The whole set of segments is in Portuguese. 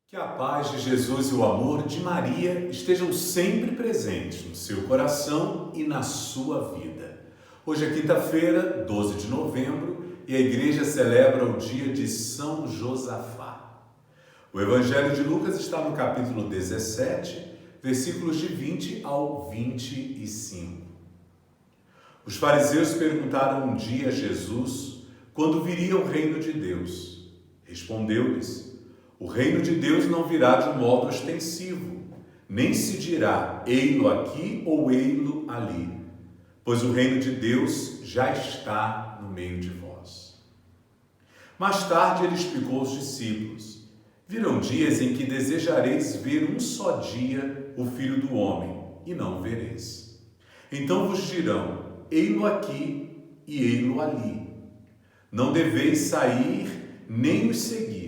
Que a paz de Jesus e o amor de Maria estejam sempre presentes no seu coração e na sua vida. Hoje é quinta-feira, 12 de novembro, e a igreja celebra o dia de São Josafá. O Evangelho de Lucas está no capítulo 17, versículos de 20 ao 25. Os fariseus perguntaram um dia a Jesus quando viria o reino de Deus. Respondeu-lhes: o reino de Deus não virá de um modo ostensivo, nem se dirá ei-lo aqui ou ei-lo ali, pois o reino de Deus já está no meio de vós. Mais tarde ele explicou aos discípulos: virão dias em que desejareis ver um só dia o Filho do Homem, e não o vereis. Então vos dirão: ei-lo aqui e ei-lo ali. Não deveis sair nem os seguir.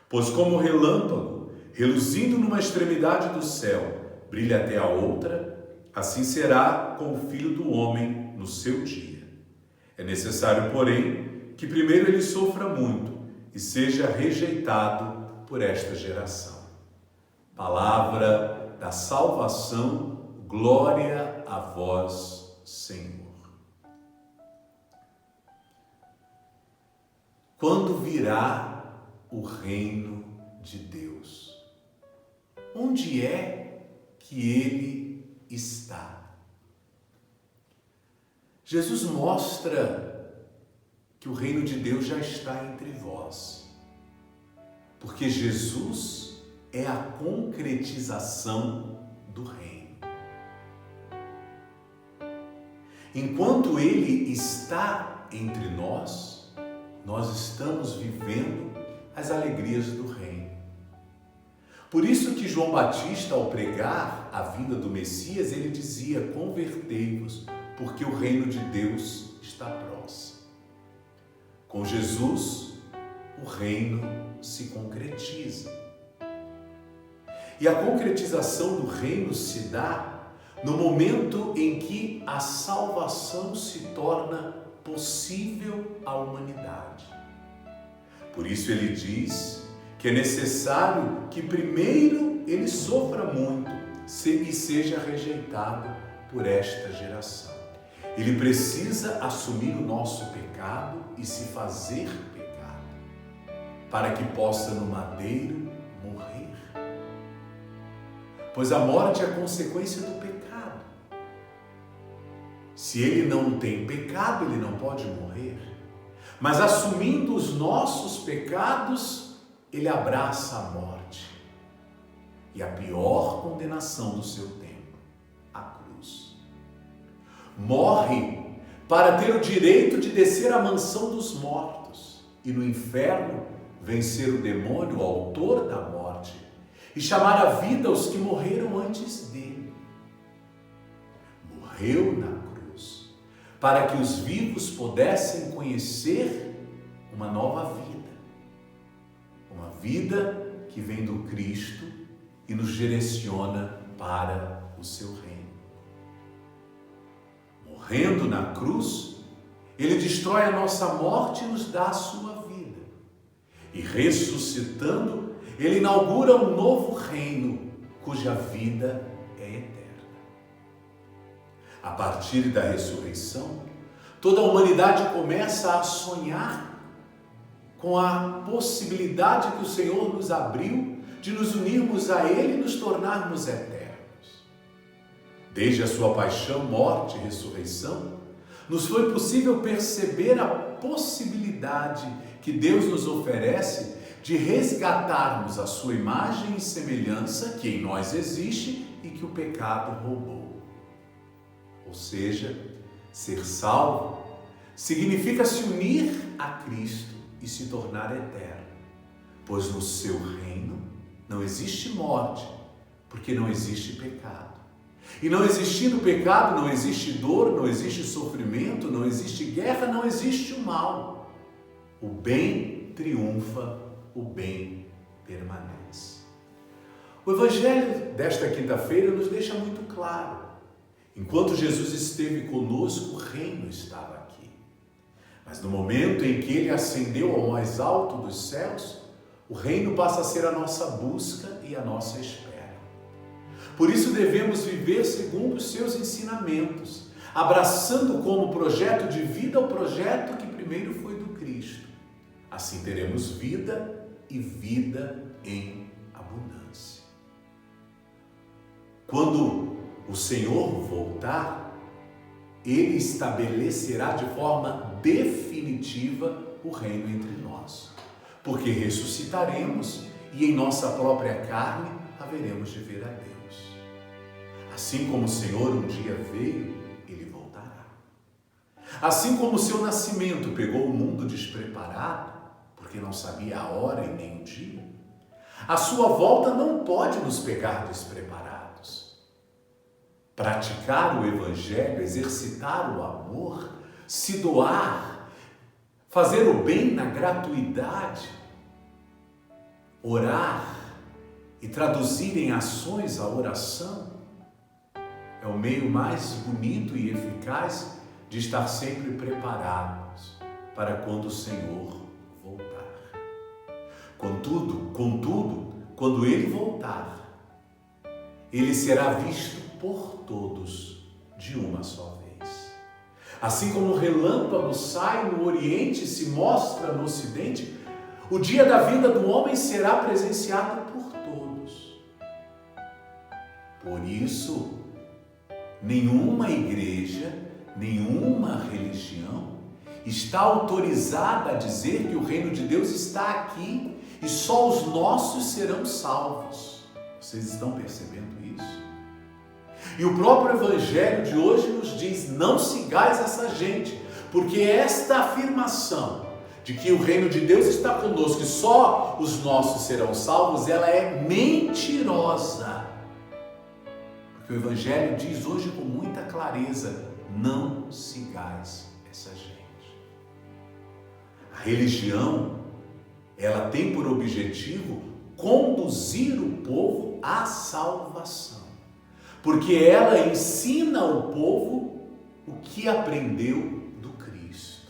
Pois como o relâmpago, reluzindo numa extremidade do céu, brilha até a outra, assim será com o Filho do Homem no seu dia. É necessário, porém, que primeiro ele sofra muito e seja rejeitado por esta geração. Palavra da salvação, glória a vós, Senhor. Quando virá o reino de Deus? Onde é que ele está? Jesus mostra que o reino de Deus já está entre vós, porque Jesus é a concretização do reino. Enquanto ele está entre nós, nós estamos vivendo as alegrias do reino. Por isso que João Batista, ao pregar a vinda do Messias, ele dizia: convertei-vos, porque o reino de Deus está próximo. Com Jesus, o reino se concretiza. E a concretização do reino se dá no momento em que a salvação se torna possível à humanidade. Por isso ele diz que é necessário que primeiro ele sofra muito e seja rejeitado por esta geração. Ele precisa assumir o nosso pecado e se fazer pecado, para que possa no madeiro morrer. Pois a morte é a consequência do pecado. Se ele não tem pecado, ele não pode morrer. Mas assumindo os nossos pecados, ele abraça a morte e a pior condenação do seu tempo, a cruz. Morre para ter o direito de descer à mansão dos mortos e no inferno vencer o demônio, o autor da morte, e chamar à vida os que morreram antes dele. Morreu na cruz para que os vivos pudessem conhecer uma nova vida. Uma vida que vem do Cristo e nos direciona para o seu reino. Morrendo na cruz, ele destrói a nossa morte e nos dá a sua vida. E ressuscitando, ele inaugura um novo reino, cuja vida é eterna. A partir da ressurreição, toda a humanidade começa a sonhar com a possibilidade que o Senhor nos abriu de nos unirmos a Ele e nos tornarmos eternos. Desde a sua paixão, morte e ressurreição, nos foi possível perceber a possibilidade que Deus nos oferece de resgatarmos a sua imagem e semelhança que em nós existe e que o pecado roubou. Ou seja, ser salvo significa se unir a Cristo e se tornar eterno, pois no seu reino não existe morte, porque não existe pecado. E não existindo pecado, não existe dor, não existe sofrimento, não existe guerra, não existe o mal. O bem triunfa, o bem permanece. O Evangelho desta quinta-feira nos deixa muito claro. Enquanto Jesus esteve conosco, o reino estava aqui. Mas no momento em que ele ascendeu ao mais alto dos céus, O reino passa a ser a nossa busca e a nossa espera. Por isso devemos viver segundo os seus ensinamentos, abraçando como projeto de vida o projeto que primeiro foi do Cristo. Assim teremos vida e vida em abundância. Quando o Senhor voltar, Ele estabelecerá de forma definitiva o reino entre nós, porque ressuscitaremos e em nossa própria carne haveremos de ver a Deus. Assim como o Senhor um dia veio, Ele voltará. Assim como o seu nascimento pegou o mundo despreparado, porque não sabia a hora e nem o dia, a sua volta não pode nos pegar despreparados. Praticar o Evangelho, exercitar o amor, se doar, fazer o bem na gratuidade, orar e traduzir em ações a oração, é o meio mais bonito e eficaz de estar sempre preparados para quando o Senhor voltar. Contudo, quando Ele voltar, Ele será visto por todos de uma só vez. Assim como o relâmpago sai no Oriente e se mostra no Ocidente, o dia da vida do homem será presenciado por todos. Por isso, nenhuma igreja, nenhuma religião está autorizada a dizer que o reino de Deus está aqui e só os nossos serão salvos. Vocês estão percebendo isso? E o próprio Evangelho de hoje nos diz: não sigais essa gente, porque esta afirmação de que o reino de Deus está conosco e só os nossos serão salvos, ela é mentirosa. Porque o Evangelho diz hoje com muita clareza: não sigais essa gente. A religião, ela tem por objetivo conduzir o povo à salvação, porque ela ensina ao povo o que aprendeu do Cristo.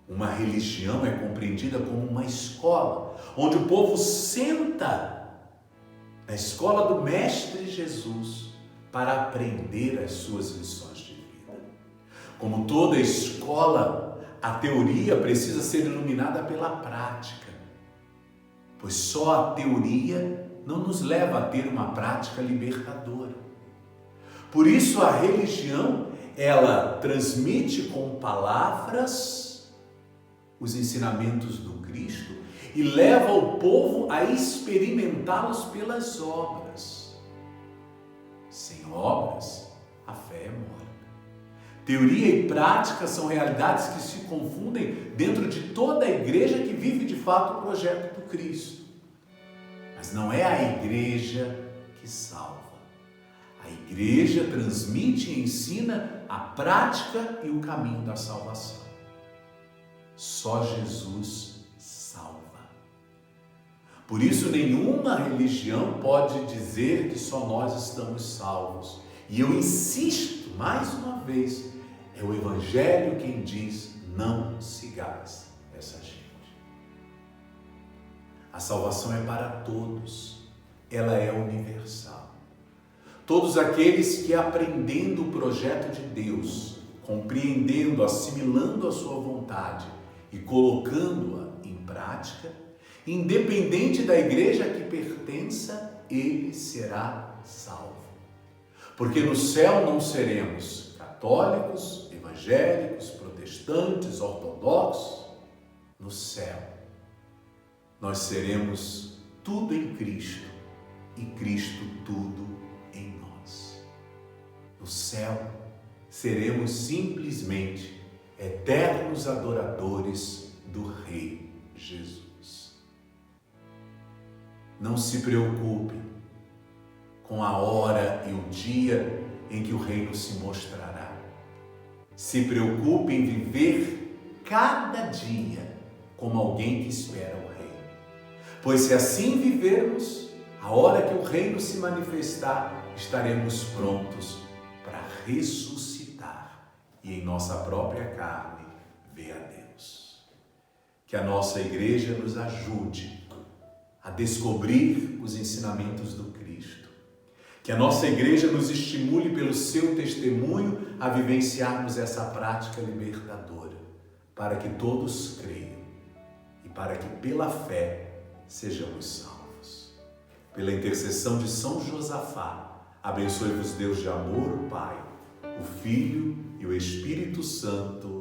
Uma religião é compreendida como uma escola, onde o povo senta na escola do Mestre Jesus para aprender as suas lições de vida. Como toda escola, a teoria precisa ser iluminada pela prática, pois só a teoria não nos leva a ter uma prática libertadora. Por isso a religião, ela transmite com palavras os ensinamentos do Cristo e leva o povo a experimentá-los pelas obras. Sem obras, a fé é morta. Teoria e prática são realidades que se confundem dentro de toda a igreja que vive de fato o projeto do Cristo. Mas não é a igreja que salva. A igreja transmite e ensina a prática e o caminho da salvação. Só Jesus salva. Por isso, nenhuma religião pode dizer que só nós estamos salvos. E eu insisto mais uma vez, é o Evangelho quem diz: não sigais essa gente. A salvação é para todos, ela é universal. Todos aqueles que, aprendendo o projeto de Deus, compreendendo, assimilando a sua vontade e colocando-a em prática, independente da igreja a que pertença, ele será salvo. Porque no céu não seremos católicos, evangélicos, protestantes, ortodoxos. No céu nós seremos tudo em Cristo e Cristo tudo em nós. No céu seremos simplesmente eternos adoradores do Rei Jesus. Não se preocupe com a hora e o dia em que o reino se mostrará. Se preocupe em viver cada dia como alguém que espera o reino. Pois se assim vivermos, a hora que o reino se manifestar, estaremos prontos para ressuscitar e em nossa própria carne ver a Deus. Que a nossa igreja nos ajude a descobrir os ensinamentos do Cristo. Que a nossa igreja nos estimule pelo seu testemunho a vivenciarmos essa prática libertadora, para que todos creiam e para que pela fé sejamos salvos. Pela intercessão de São Josafá, abençoe-vos Deus de amor, o Pai, o Filho e o Espírito Santo.